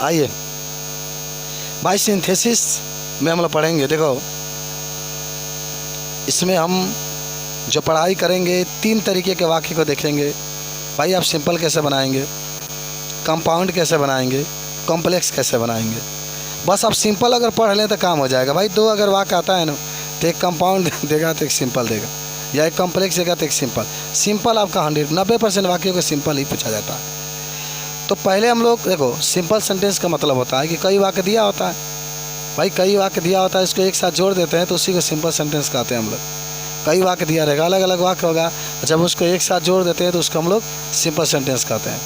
आइए भाई, सिंथेसिस में हम लोग पढ़ेंगे। देखो, इसमें हम जो पढ़ाई करेंगे 3 तरीके के वाक्य को देखेंगे। भाई आप सिंपल कैसे बनाएंगे, कंपाउंड कैसे बनाएंगे, कॉम्प्लेक्स कैसे बनाएंगे। बस आप सिंपल अगर पढ़ लें तो काम हो जाएगा। भाई 2 अगर वाक्य आता है ना, तो एक कंपाउंड देगा तो एक सिंपल देगा, या एक कॉम्प्लेक्स देगा तो एक सिंपल। सिंपल आपका 90% वाक्यों को सिंपल ही पूछा जाता है। तो पहले हम लोग देखो, सिंपल सेंटेंस का मतलब होता है कि कई वाक्य दिया होता है। भाई कई वाक्य दिया होता है, इसको एक साथ जोड़ देते हैं तो उसी को सिंपल सेंटेंस कहते हैं हम लोग। कई वाक्य दिया रहेगा, अलग अलग वाक्य होगा, जब उसको एक साथ जोड़ देते हैं तो उसको हम लोग सिंपल सेंटेंस कहते हैं।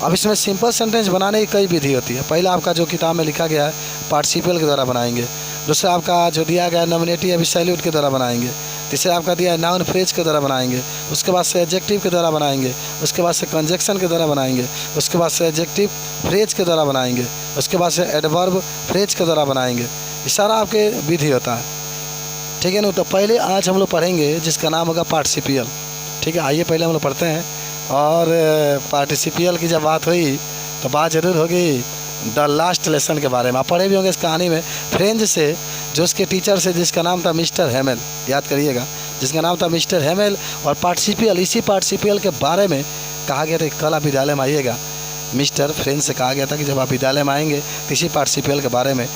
अब इसमें सिंपल सेंटेंस बनाने की कई विधि होती है। पहला आपका जो किताब में लिखा गया है पार्टिसिपल के द्वारा बनाएंगे। दूसरा आपका जो दिया गया है नॉमिनेटिव एब्सोल्यूट के द्वारा बनाएंगे। तीसरा आपका दिया है नाउन फ्रेज के द्वारा बनाएंगे। उसके बाद से एडजेक्टिव के द्वारा बनाएंगे। उसके बाद से कंजक्शन के द्वारा बनाएंगे। उसके बाद से एडजेक्टिव फ्रेज के द्वारा बनाएंगे। उसके बाद से एडवर्ब फ्रेज के द्वारा बनाएंगे। ये सारा आपके विधि होता है, ठीक है ना। तो पहले आज हम लोग पढ़ेंगे जिसका नाम होगा पार्टिसिपियल, ठीक है। आइए पहले हम लोग पढ़ते हैं। और पार्टिसिपियल की जब बात हुई तो बात जरूर होगी द लास्ट लेसन के बारे में। आप पढ़े भी होंगे इस कहानी में। फ्रेंच से जो उसके टीचर से जिसका नाम था मिस्टर हेमेल, याद करिएगा, जिसका नाम था मिस्टर हेमेल। और पार्टिसिपियल, इसी पार्टिसिपियल के बारे में कहा गया था कि कल आप विद्यालय में आइएगा। मिस्टर फ्रेंच से कहा गया था कि जब आप विद्यालय में आएंगे तो इसी पार्टिसिपियल के बारे में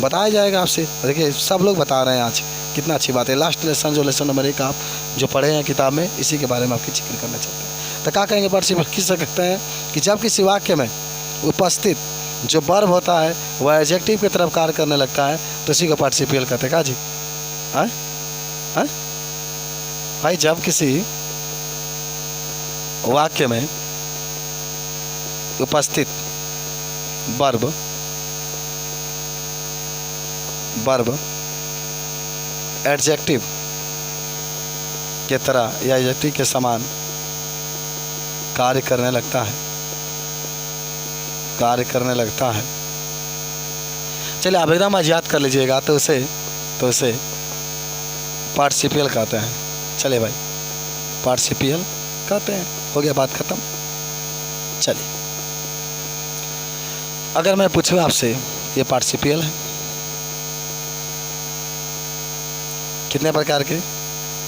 बताया जाएगा आपसे। देखिए सब लोग बता रहे हैं आज, कितना अच्छी बात है। लास्ट लेसन जो लेसन नंबर 1 आप जो पढ़े हैं किताब में, इसी के बारे में आपकी जिक्र करना चाहते हैं। तो क्या कहेंगे पार्टिसिपियल किस कहते हैं कि जब किसी वाक्य में उपस्थित जो वर्ब होता है वह एडजेक्टिव की तरफ कार्य करने लगता है तो इसी को पार्टिसिपियल कहते हैं। क्या जी? भाई जब किसी वाक्य में उपस्थित वर्ब एडजेक्टिव के तरह या एडजेक्टिव के समान कार्य करने लगता है। चलिए आप एकदम आज याद कर लीजिएगा, तो उसे पार्टिसिपियल कहते हैं। चलिए भाई पार्टिसिपियल कहते हैं, हो गया बात खत्म। चलिए अगर मैं पूछूं आपसे ये पार्टिसिपियल है कितने प्रकार के?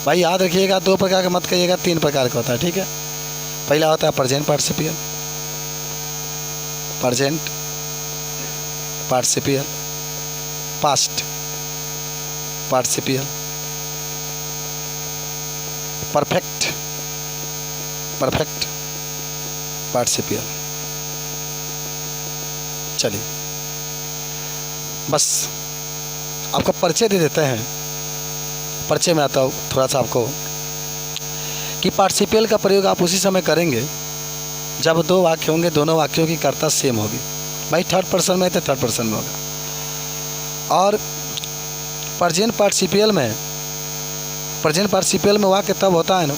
भाई याद रखिएगा 2 प्रकार का मत कहिएगा, 3 प्रकार का होता है, ठीक है। पहला होता है प्रेजेंट पार्टिसिपियल, पास्ट पार्टिसिपियल, परफेक्ट पार्टिसिपियल। चलिए बस आपका परिचय दे देते हैं। परिचय में आता हूँ थोड़ा सा आपको कि पार्टिसिपियल का प्रयोग आप उसी समय करेंगे जब 2 वाक्य होंगे, दोनों वाक्यों की कर्ता सेम होगी। भाई 3rd पर्सन में तो 3rd पर्सन में होगा। और प्रेजेंट पार्टिसिपियल में वाक्य तब होता है ना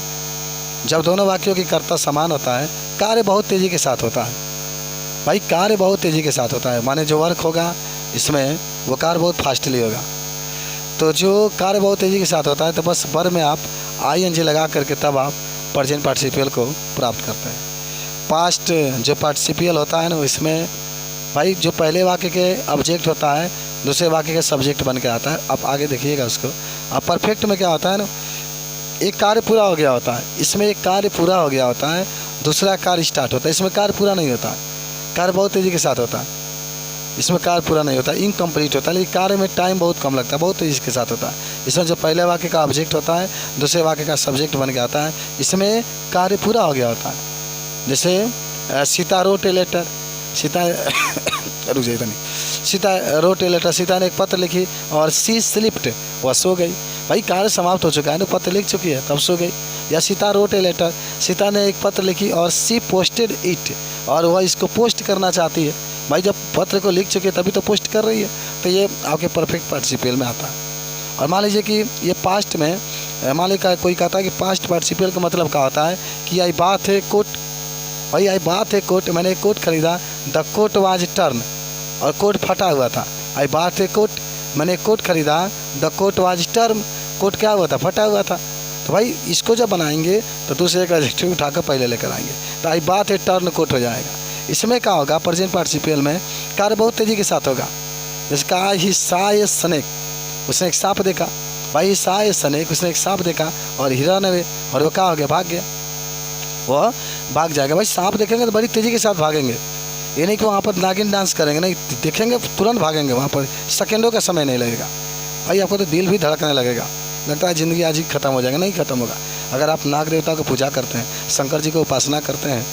जब दोनों वाक्यों की कर्ता समान होता है, कार्य बहुत तेज़ी के साथ होता है। भाई कार्य बहुत तेज़ी के साथ होता है, माने जो वर्क होगा इसमें वो कार्य बहुत फास्टली होगा। तो जो कार्य बहुत तेज़ी के साथ होता है तो बस वर्ब में आप ING लगा करके तब आप प्रेजेंट पार्टिसिपियल को प्राप्त करते हैं। पास्ट जो पार्टिसिपियल होता है ना, इसमें भाई जो पहले वाक्य के ऑब्जेक्ट होता है दूसरे वाक्य के सब्जेक्ट बन के आता है। आप आगे देखिएगा उसको। अब परफेक्ट में क्या होता है ना, एक कार्य पूरा हो गया होता है, इसमें एक कार्य पूरा हो गया होता है, दूसरा कार्य स्टार्ट होता है। इसमें कार्य पूरा नहीं होता, कार्य बहुत तेज़ी के साथ होता है। इसमें कार्य पूरा नहीं होता, इनकम्प्लीट होता है, लेकिन कार्य में टाइम बहुत कम लगता है, बहुत तेज़ी के साथ होता है। इसमें जो पहले वाक्य का ऑब्जेक्ट होता है दूसरे वाक्य का सब्जेक्ट बन के आता है, इसमें कार्य पूरा हो गया होता है। जैसे Sita wrote a letter, Sita रुक जाइए नहीं, Sita wrote a letter, Sita ने एक पत्र लिखी और सी स्लिप्ड, वह सो गई। भाई कार्य समाप्त हो चुका है ना, पत्र लिख चुकी है तब सो गई। या Sita wrote a letter, Sita ने एक पत्र लिखी और सी पोस्टेड इट, और वह इसको पोस्ट करना चाहती है। भाई जब पत्र को लिख चुके तभी तो पोस्ट कर रही है, तो ये आपके परफेक्ट पार्टिसिपियल में आता है। और मान लीजिए कि ये पास्ट में, मान लीजिए कोई कहता है कि पास्ट पार्टिसिपियल का मतलब क्या होता है कि आई बात है कोट। भाई आई बात है कोट, मैंने एक कोट खरीदा, द कोट वाज टर्न, और कोट फटा हुआ था। आई बात है कोट, मैंने एक कोट खरीदा, the coat was torn, coat क्या हुआ था, फटा हुआ था। तो भाई इसको जब बनाएंगे तो दूसरे का एडजेक्टिव उठाकर पहले लेकर आएंगे, तो आई बात है टर्न कोट हो जाएगा। इसमें क्या होगा, प्रेजेंट पार्टिसिपल में कार्य बहुत तेज़ी के साथ होगा। जैसे कहा ही साय सनेक, उसने एक सांप देखा, भाई साय सनेक, उसने एक सांप देखा और हिरण्य, और वो क्या हो गया, भाग गया, वह भाग जाएगा। भाई सांप देखेंगे तो बड़ी तेज़ी के साथ भागेंगे, ये नहीं कि वहाँ पर नागिन डांस करेंगे, नहीं, देखेंगे तुरंत भागेंगे, वहाँ पर सेकंडों का समय नहीं लगेगा। भाई आपको तो दिल भी धड़कने लगेगा, लगता है ज़िंदगी आज ही ख़त्म हो जाएगा, नहीं ख़त्म होगा। अगर आप नाग देवता को पूजा करते हैं, शंकर जी को उपासना करते हैं,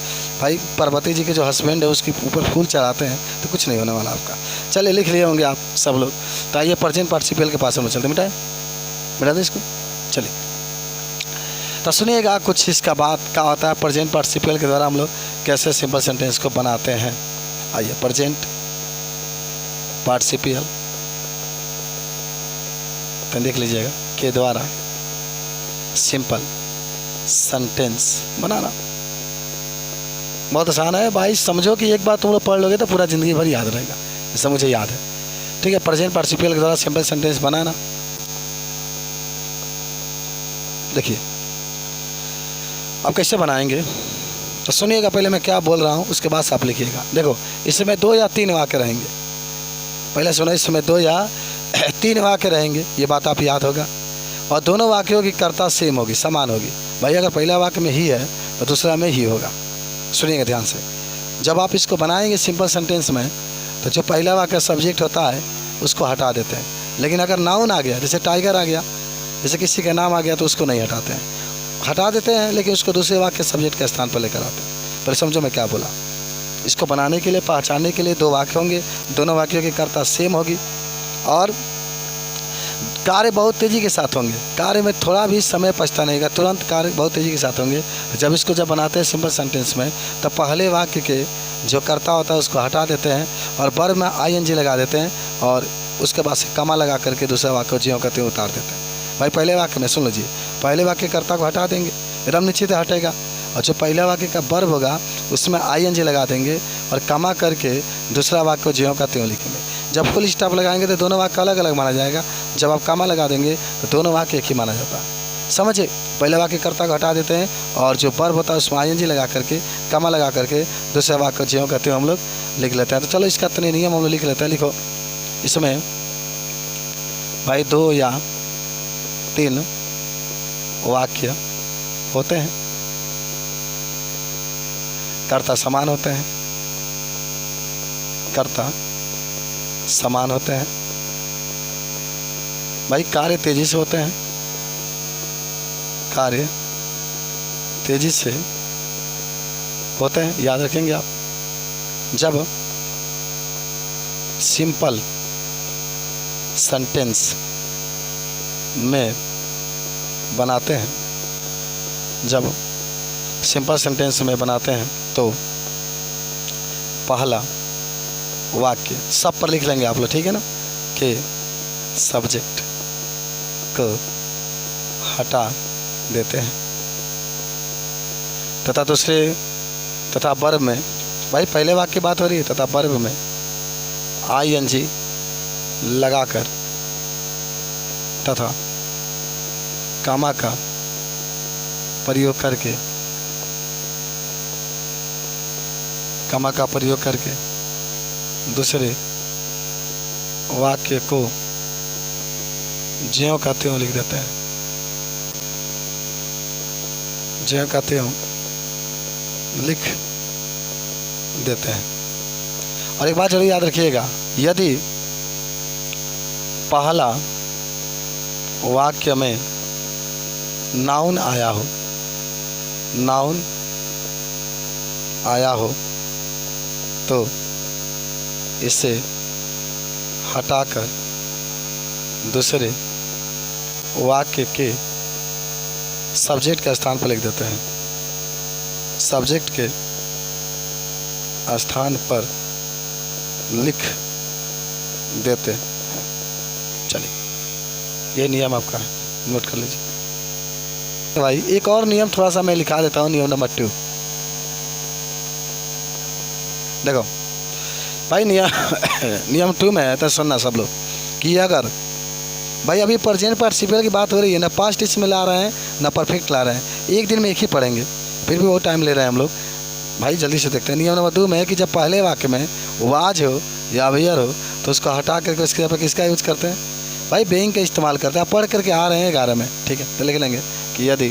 भाई पार्वती जी के जो हस्बैंड है उसके ऊपर फूल चढ़ाते हैं, तो कुछ नहीं होने वाला आपका। चलिए लिख लिए होंगे आप सब लोग, तो आइए प्रेजेंट पार्टिसिपल के पास हम चलते, मिटा दें इसको। चलिए तो सुनिएगा कुछ इसका बात क्या होता है, प्रेजेंट पार्टिसिपल के द्वारा हम लोग कैसे सिंपल सेंटेंस को बनाते हैं। आइए, प्रेजेंट पार्टिसिपल तो देख लीजिएगा के द्वारा सिंपल सेंटेंस बनाना बहुत आसान है भाई। समझो कि एक बार तुम लोग पढ़ लोगे तो पूरा ज़िंदगी भर याद रहेगा, जैसा मुझे याद है। ठीक है, प्रेजेंट पार्टिसिपल के द्वारा सिंपल सेंटेंस बनाना। देखिए अब कैसे बनाएंगे, तो सुनिएगा, पहले मैं क्या बोल रहा हूँ उसके बाद आप लिखिएगा। देखो इसमें 2 या 3 वाक्य रहेंगे, पहले सुनो, इसमें 2 या 3 वाक्य रहेंगे, ये बात आप याद होगा। और दोनों वाक्यों की कर्ता सेम होगी, समान होगी। भाई अगर पहला वाक्य में ही है तो दूसरा में ही होगा। सुनिएगा ध्यान से, जब आप इसको बनाएंगे सिंपल सेंटेंस में, तो जो पहला वाक्य सब्जेक्ट होता है उसको हटा देते हैं, लेकिन अगर नाउन आ गया, जैसे टाइगर आ गया, जैसे किसी का नाम आ गया, तो उसको नहीं हटाते हैं, हटा देते हैं, लेकिन उसको दूसरे वाक्य सब्जेक्ट के स्थान पर लेकर आते हैं। पर समझो मैं क्या बोला, इसको बनाने के लिए, पहचानने के लिए 2 वाक्य होंगे, दोनों वाक्यों की कर्ता सेम होगी और कार्य बहुत तेज़ी के साथ होंगे, कार्य में थोड़ा भी समय बचता नहीं है, तुरंत कार्य बहुत तेज़ी के साथ होंगे। जब बनाते हैं सिंपल सेंटेंस में, तो पहले वाक्य के जो कर्ता होता है उसको हटा देते हैं और वर्ब में ING लगा देते हैं और उसके बाद से कमा लगा करके दूसरा वाक्य ज्यों का त्यों उतार देते हैं। भाई पहले वाक्य में सुन लीजिए, पहले वाक्य कर्ता को हटा देंगे, एकदम निश्चित हटेगा, और जो पहला वाक्य का वर्ब होगा उसमें ING लगा देंगे और कमा करके दूसरा वाक्य ज्यों का त्यों लिखेंगे। जब फुल स्टॉप लगाएंगे तो दोनों वाक्य अलग अलग माना जाएगा, जब आप कमा लगा देंगे तो दोनों वाक्य एक ही माना जाता है। समझे, पहले वाक्य कर्ता को हटा देते हैं और जो वर्ब होता है उसमें ING लगा करके, कमा लगा करके दूसरा वाक्य ज्यों का त्यों हम लोग लिख लेते हैं। तो चलो इसका इतने नियम हम लोग लिख लेते हैं। लिखो, इसमें भाई 2 या 3 वाक्य होते हैं, कर्ता समान होते हैं, कर्ता समान होते हैं। भाई कार्य तेजी से होते हैं, कार्य तेजी से होते हैं, याद रखेंगे आप। जब सिंपल सेंटेंस में बनाते हैं, जब सिंपल सेंटेंस में बनाते हैं तो पहला वाक्य सब पर लिख लेंगे आप लोग, ठीक है ना, कि सब्जेक्ट को हटा देते हैं तथा दूसरे तथा वर्ब में, भाई पहले वाक्य की बात हो रही है, तथा वर्ब में ING लगाकर तथा कामा का प्रयोग करके, कामा का प्रयोग करके दूसरे वाक्य को ज्यों का त्यों लिख देते हैं, ज्यों का त्यों लिख देते हैं। और एक बात जरूर याद रखिएगा, यदि पहला वाक्य में नाउन आया हो, नाउन आया हो तो इसे हटाकर दूसरे वाक्य के सब्जेक्ट के स्थान पर लिख देते हैं, सब्जेक्ट के स्थान पर लिख देते हैं। चलिए ये नियम आपका है, नोट कर लीजिए। भाई एक और नियम थोड़ा सा मैं लिखा देता हूँ, नियम नंबर 2। देखो भाई नियम 2 में है, तो सुनना सब लोग, कि अगर भाई अभी प्रेजेंट पार्टिसिपल की बात हो रही है ना, पास्ट इसमें ला रहे हैं ना परफेक्ट ला रहे हैं, एक दिन में एक ही पढ़ेंगे, फिर भी वो टाइम ले रहे हैं हम लोग। भाई जल्दी से देखते हैं। नियम नंबर 2 में है कि जब पहले वाक्य में वाज हो या वेयर हो तो उसको हटा करके उसके यहाँ पर किसका यूज करते हैं? भाई बेइंग का इस्तेमाल करते हैं। आप पढ़ करके आ रहे हैं 11 में, ठीक है, तो लिख लेंगे कि यदि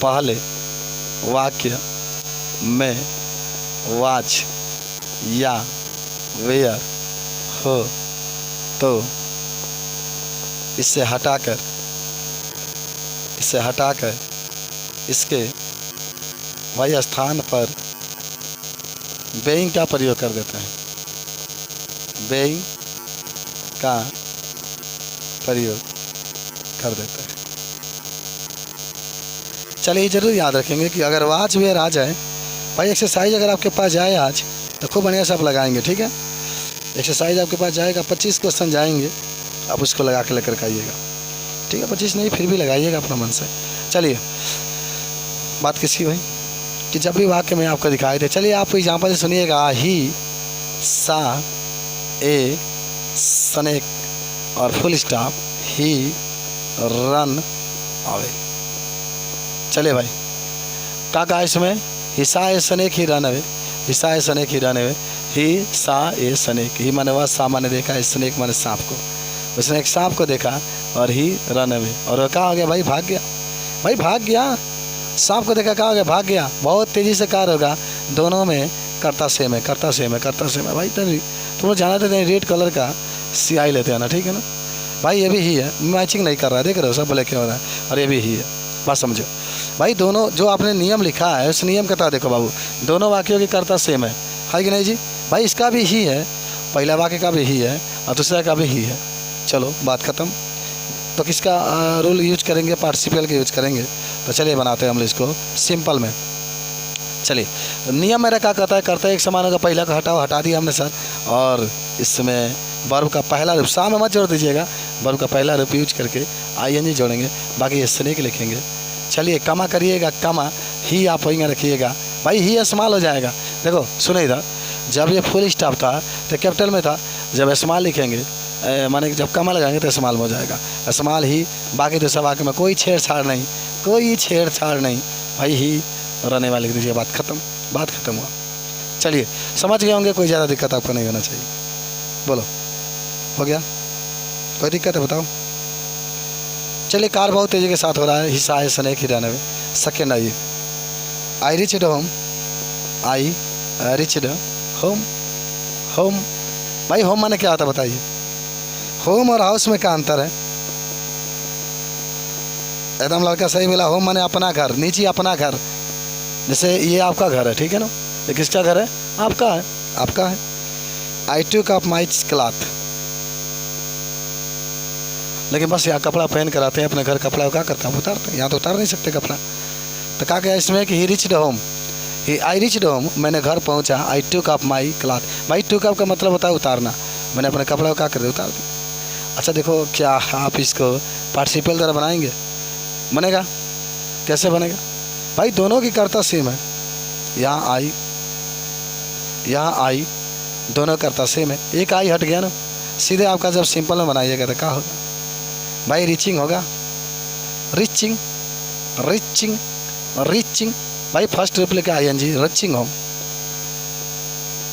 पहले वाक्य में वाज या वेयर हो तो इससे हटाकर इसके भाई स्थान पर बेइंग का प्रयोग कर देते हैं। बेइंग का प्रयोग कर देते हैं। चलिए जरूर याद रखेंगे कि अगर वाज वेयर आ जाए, भाई एक्सरसाइज अगर आपके पास जाए आज तो खूब बढ़िया से आप लगाएंगे, ठीक है। एक्सरसाइज आपके पास जाएगा, 25 क्वेश्चन जाएंगे, आप उसको लगा के लेकर के आइएगा, ठीक है। 25 नहीं फिर भी लगाइएगा अपना मन से। चलिए बात किसकी हुई कि जब भी वाक्य में आपको दिखाई दे, चलिए आप एग्जाम्पल से सुनिएगा। ही सा ए स्नेक और full stop he ran away. चलिए भाई क्या कहा इसमें? He saw a snake he ran away. He saw a snake he ran away. He saw a snake, ही माने वह सांप ने देखा, स्नेक माने सांप को। उसने एक सांप को देखा और ही रन अवे, और वह क्या हो गया भाई? भाग गया। भाई भाग गया। सांप को देखा, क्या हो गया? भाग गया। बहुत तेज़ी से कार होगा, दोनों में करता सेम है, करता सेम है, करता सेम है। भाई तुम लोग जाना देते हैं रेड कलर का सियाही लेते हैं ना, ठीक है ना भाई। ये भी ही है, मैचिंग नहीं कर रहा है, देख रहे हो सब ब्लैक हो रहा है, और ये भी ही है। बात समझो भाई, दोनों जो आपने नियम लिखा है उस नियम के तहत देखो बाबू, दोनों वाक्यों की करता सेम है कि नहीं जी? भाई इसका भी ही है, पहला वाक्य का भी ही है और दूसरा का भी ही है। चलो बात ख़त्म। तो किसका रूल यूज करेंगे? पार्टिसिपल का यूज करेंगे। तो चलिए बनाते हैं हम इसको सिंपल में। चलिए नियम मेरा क्या कहता है? करता है एक समान होगा, पहला का हटाओ, हटा दिया हमने सर। और इसमें वर्ब का पहला रूप, सा में मत जोड़ दीजिएगा, वर्ब का पहला रूप यूज करके ING जोड़ेंगे, बाकी ये स्नेक लिखेंगे। चलिए कमा करिएगा, कमा ही आप वहीं रखिएगा, भाई ही इस्तेमाल हो जाएगा। देखो सुनो इधर, जब ये फुल स्टॉप था तो कैपिटल में था, जब इस्तेमाल लिखेंगे माने जब कमा लगाएंगे तो इस्तेमाल हो जाएगा, इस्तेमाल ही। बाकी दूसरा वाक्य में कोई छेड़छाड़ नहीं, कोई छेड़छाड़ नहीं, भाई ही रहने वाले लिख दीजिए। बात ख़त्म, बात ख़त्म हुआ। चलिए समझ गए होंगे, कोई ज़्यादा दिक्कत आपको नहीं होना चाहिए। बोलो हो गया? कोई दिक्कत है बताओ? चलिए कार बहुत तेज़ी के साथ हो रहा है, हिस्सा है स्नेक ही रहने में। सेकेंड आइए, आई रिच्ड होम, आई रिच्ड होम। होम भाई होम माने क्या आता है बताइए? होम और हाउस में क्या अंतर है? एकदम लड़का सही बोला। होम माने अपना घर, नीचे अपना घर। जैसे ये आपका घर है, ठीक है ना, ये किसका घर है? आपका है, आपका है। आई टूक अप माई क्लॉथ, लेकिन बस यहाँ कपड़ा पहन कर आते हैं अपने घर, कपड़ा क्या करते हैं? उतारते हैं, यहाँ तो उतार नहीं सकते कपड़ा। तो क्या क्या इसमें कि ही रिच्ड होम, आई रिच्ड होम, मैंने घर पहुँचा। आई टूक अप माई क्लॉथ, भाई टूक अप का मतलब होता है उतारना, मैंने अपने कपड़ा को क्या कर दिया? उतार दिया। अच्छा देखो, क्या आप इसको पार्टिसिपल द्वारा बनाएंगे? बनेगा? कैसे बनेगा भाई? दोनों की कर्ता सेम है, यहाँ आई, यहाँ आई, दोनों कर्ता सेम है। एक आई हट गया ना, सीधे आपका जब सिंपल में बनाइएगा तो क्या होगा भाई? रीचिंग होगा, रीचिंग, रीचिंग, रीचिंग। भाई फर्स्ट रूप लेके ING, reaching home.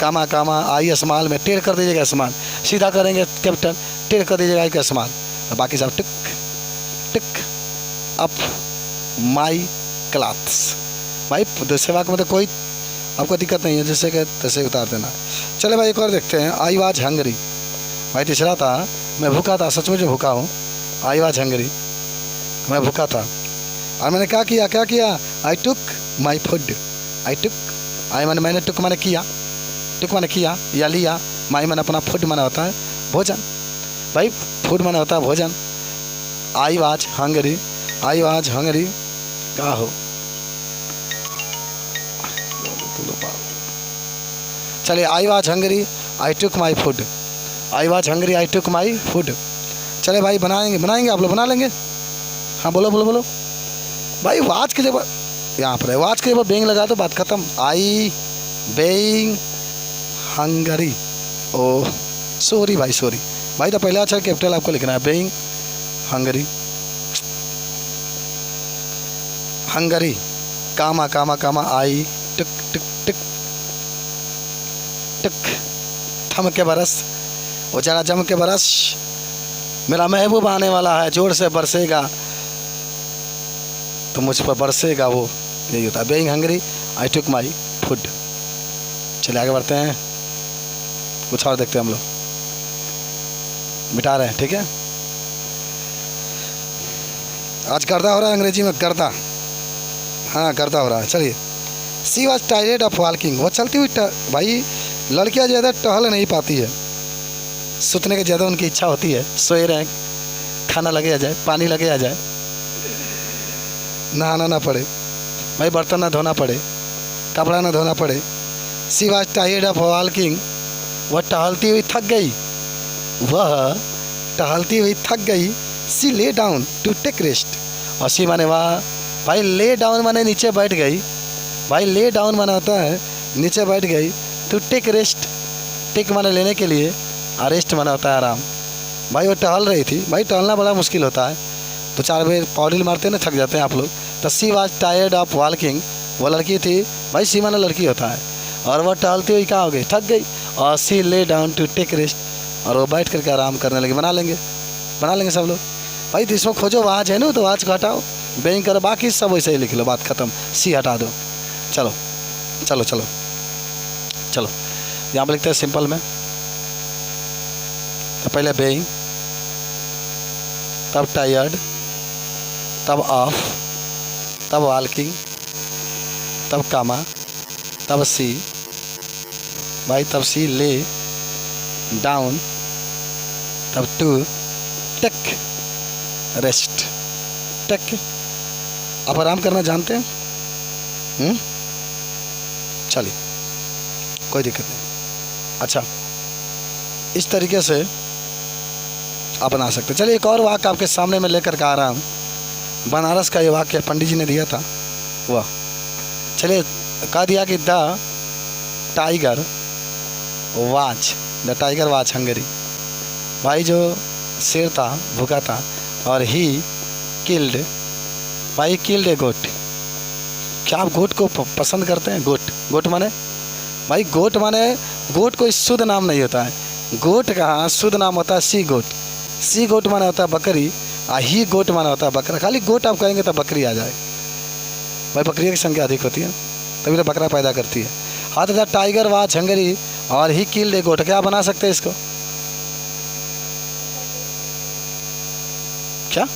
Comma comma I small में टेढ़ कर दीजिएगा, स्मॉल सीधा करेंगे कैपिटल, टेढ़ कर दीजिएगा आई का स्मॉल, बाकी सब टिक टिक अप माई क्लॉथ्स। भाई दूसरे वाक्य में तो कोई आपको दिक्कत नहीं है, जैसे कि तैसे उतार देना। चले भाई एक और देखते हैं, आई वाज हंगरी। भाई तीसरा था, मैं भूखा था, सचमुच भूखा हूँ। आई वाज हंगरी, मैं भूखा था और मैंने क्या किया? क्या किया? आई टुक माई फूड। आई टुक, आई मैंने टुक मैंने किया, टुक मैंने किया या लिया, माई मैंने अपना फूड माना होता है भोजन। भाई फूड माना होता है भोजन। I was Hungary, I was Hungary क्या हो? चलिए I was Hungary, I took my food. I was Hungary, I took my food. चले भाई बनाएंगे, बनाएंगे आप लोग बना लेंगे? हाँ बोलो बोलो बोलो भाई। वाज के जब यहाँ पर है, वाज के जब बेइंग लगा तो बात खत्म। आई बेइंग हंगरी, ओ सॉरी भाई, सॉरी भाई। तो पहला अच्छा कैपिटल आपको लिखना है, बेइंग हंगरी, हंगरी, कामा कामा कामा आई टुक टुक टुक टुक, थम के बरस, वो जरा जम के बरस, मेरा महबूब आने वाला है, जोर से बरसेगा तो मुझ पर बरसेगा वो। यही होता है being hungry, I took my food. चलिए आगे बढ़ते हैं, कुछ और देखते हैं हम लोग, मिटा रहे हैं, ठीक है। आज गर्दा हो रहा है अंग्रेजी में, गर्दा, हाँ गर्दा हो रहा है। चलिए, सी वॉज टायर्ड ऑफ वॉकिंग, वो चलती हुई भाई लड़कियां ज़्यादा टहल नहीं पाती है, सुतने की ज़्यादा उनकी इच्छा होती है, सोए रहें, खाना लगे आ जाए, पानी लगे आ जाए, नहाना ना पड़े भाई, बर्तन ना धोना पड़े, कपड़ा ना धोना पड़े। सी वॉज टायर्ड ऑफ वॉकिंग, वह टहलती हुई थक गई, वह टहलती हुई थक गई। सी lay down to take rest, और सी माने वाह भाई, ले डाउन माने नीचे बैठ गई भाई, ले डाउन माना होता है नीचे बैठ गई, टू टेक रेस्ट, टेक माने लेने के लिए, और रेस्ट माना होता है आराम। भाई वो टहल रही थी, भाई टहलना बड़ा मुश्किल होता है, तो 4 बार पौड़ी मारते हैं ना, थक जाते हैं आप लोग। तो सी वॉज टायर्ड ऑफ वॉकिंग, वो लड़की थी भाई, सी माना लड़की होता है, और वह टहलती हुई क्या हो गई, थक गई, और सी lay down to take rest, और वो बैठ करके आराम करने लगे। बना लेंगे सब लोग भाई। तो इसमें खोजो वाज है ना, तो वाज को हटाओ, बेइंग करो, बाकी सब वैसे ही लिख लो, बात खत्म, सी हटा दो। चलो चलो चलो चलो, यहाँ पर लिखते हैं सिंपल में, तो पहले बेइंग, तब टायर्ड, तब ऑफ, तब वॉकिंग, तब कामा, तब सी भाई, तब सी ले डाउन, तब टू टेक रेस्ट, टेक। आप आराम करना जानते हैं? चलिए कोई दिक्कत नहीं। अच्छा, इस तरीके से आप बना सकते हैं। चलिए एक और वाक्य आपके सामने में लेकर के आ रहा हूँ, बनारस का ये वाक्य पंडित जी ने दिया था वह। चलिए, कह दिया कि द टाइगर वाच हंगरी, भाई जो शेर था भूखा था, और ही किल्ड ए गोट। क्या आप गोट को पसंद करते हैं? गोट माने भाई, गोट कोई शुद्ध नाम नहीं होता है, गोट का शुद्ध नाम होता है सी गोट माने होता है बकरी, ही गोट माना होता है बकरा। खाली गोट आप कहेंगे तो बकरी आ जाए भाई, बकरियों की संख्या अधिक होती है तभी तो बकरा पैदा करती है। हाँ, तो टाइगर वाच हंगरी और ही किल्ड ए गोट, क्या बना सकते हैं इसको? क्या?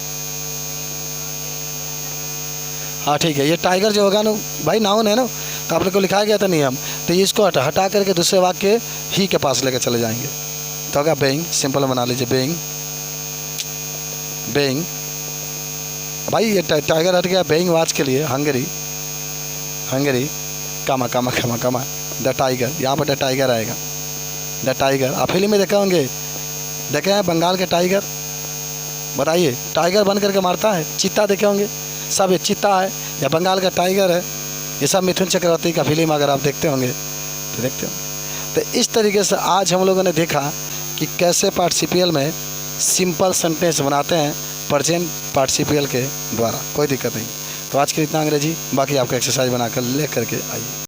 हाँ ठीक है, ये टाइगर जो होगा ना भाई, नाउन है ना, तो आप लोग को लिखाया गया था नियम, तो इसको हटा करके दूसरे वाक्य ही के पास लेकर चले जाएंगे, तो होगा बेइंग। सिंपल बना लीजिए, बेइंग भाई, ये टाइगर हट गया, बेइंग वाच के लिए, हंगरी कामा द टाइगर, यहाँ पर द टाइगर आएगा, द टाइगर। आप फिल्म में देखे होंगे, देखे हैं बंगाल के टाइगर? बताइए, टाइगर बन करके मारता है, चीता देखे होंगे सब, ये चीता है या बंगाल का टाइगर है, ये सब मिथुन चक्रवर्ती का फिल्म अगर आप देखते होंगे तो देखते होंगे। तो इस तरीके से आज हम लोगों ने देखा कि कैसे पार्टिसिपियल में सिंपल सेंटेंस बनाते हैं प्रेजेंट पार्टिसिपियल के द्वारा। कोई दिक्कत नहीं। तो आज के इतना अंग्रेजी, बाकी आपका एक्सरसाइज बना कर ले करके आइए।